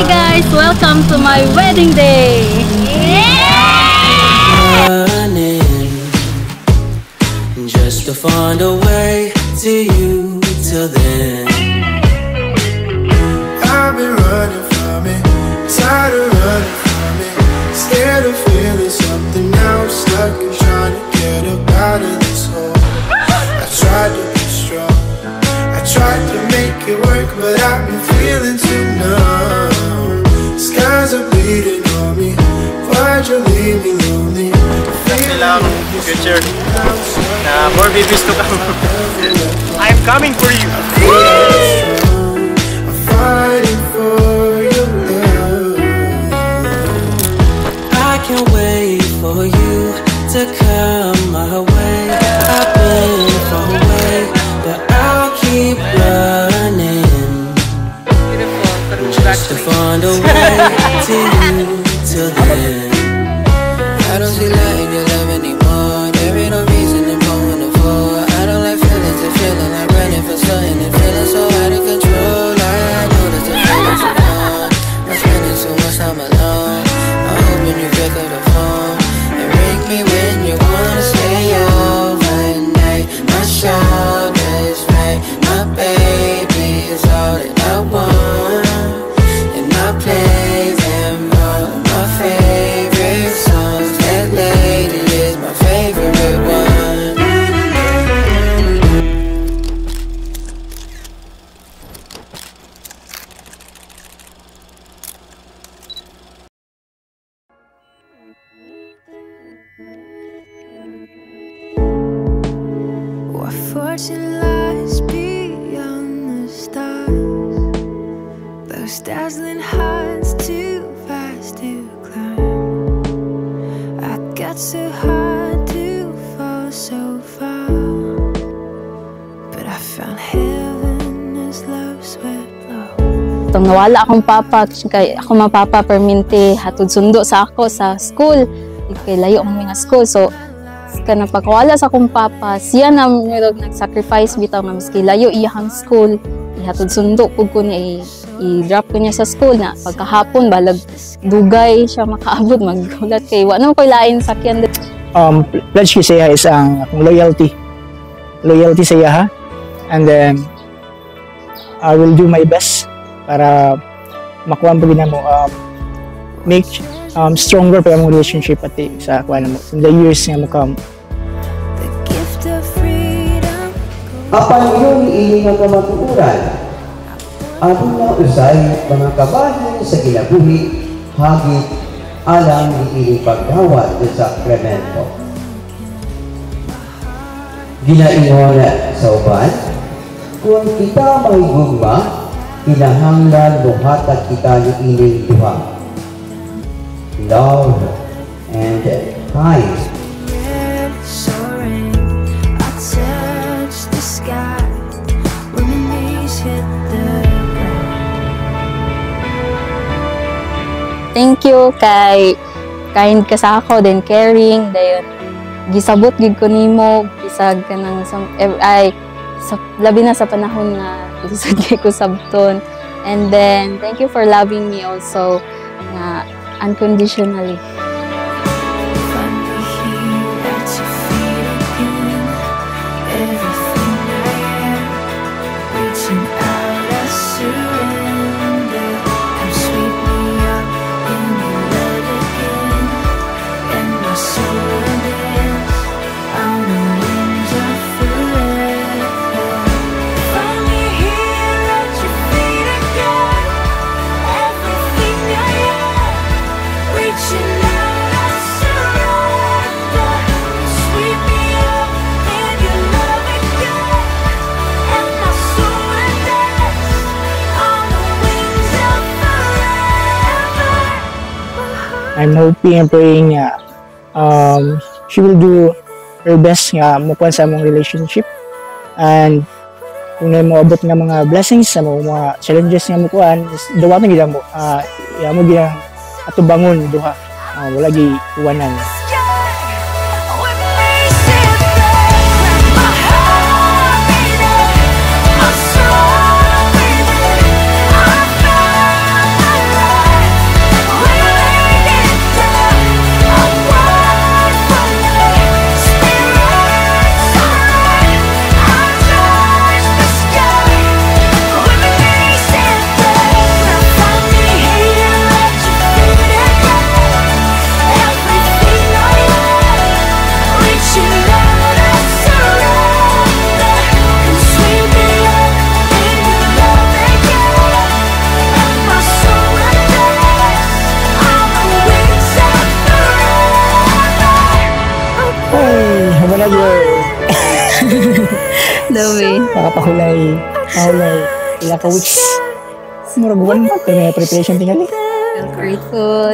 Hi guys! Welcome to my wedding day! Just to find a way to you till then. I've been running from it, tired of running from it, scared of feeling something now, stuck and trying to get up out of this hole. I tried to be strong, I tried to make it work, but I've been feeling too numb. Skies are bleeding on me, why'd you leave me lonely? Lang future na more babies to come. I'm coming for you. I'm fighting for your love. I can't wait for you to come my way. I've been far away, but I'll keep running just to find a way to you till then. I don't see light in your love anymore. There ain't no reason to go in the floor. I don't like feelings and feeling like running for something and feeling so out of control. I know that the feelings are gone. I'm spending so much time alone. I'm hoping you pick up the phone and ring me when you wanna stay overnight. My shoulders right, my baby is all that I want, and I play them all my favorite songs. Lady is my favorite one. What fortune lies beyond the stars? Those dazzling heights too fast to climb. Got so hard to fall so far, but I found heaven as love swept low. Itong nawala akong papa, kay ako mapapa perminti hatod sundo sa ako sa school. Kay layo ang mga school, so kana pagkawala sa akong papa, siya na nag-sacrifice bitaw nga miski layo iyang school. Ihatod sundo pud ko niya, i-drop ko niya sa school na pagkahapon balag dugay siya makaabot maggulat kay wa naman koy lain sakyan. Pledge ko sa iya is ang loyalty sa iya, ha, and then I will do my best para makuha mo gina mo make stronger pa ang relationship pati sa kuha mo in the years nga mo come. Apan iyong iingat na matuuran, ating na usay mga kabahin sa kinabuhi, hagit alang iiling pagdawat sa Sakramento. Ginaingon sa uban, kung kita may gugma, kinahanglan buhatag kita ni ining duha. Love and time. Thank you kay kind ka sa ako, then caring, dayon gisabot gid ko nimo bisag kanang ay sa labi na sa panahon nga isud kay ko sabton, and then thank you for loving me also nga unconditionally. I'm hoping and praying nga she will do her best nga mukuha sa among relationship, and kung na mo abot nga mga blessings sa mga challenges nga mukuha, dawat na gid mo mo gid atubangon duha, wala gi kuwanan. Nakapahulay ila ka weeks. Murag one month pero may preparation tingali. Feel grateful.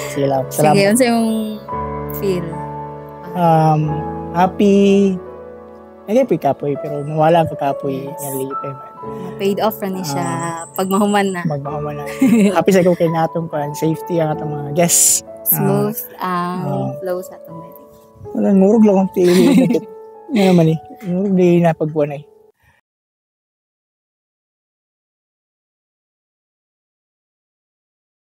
Sige lang. Sige, Salamat. ano yung feel? Happy. Nagay kapoy pero mawala ang pagkapoy ng lipe man. Paid off na ni siya pag mahuman na. Magmahuman na. Happy sa ko kay natong kuan safety ang atong mga guests. Smooth ang flow sa itong wedding. Walang ngurog lang ang pili. Ano naman eh. Ngurog di na pagbuwan eh.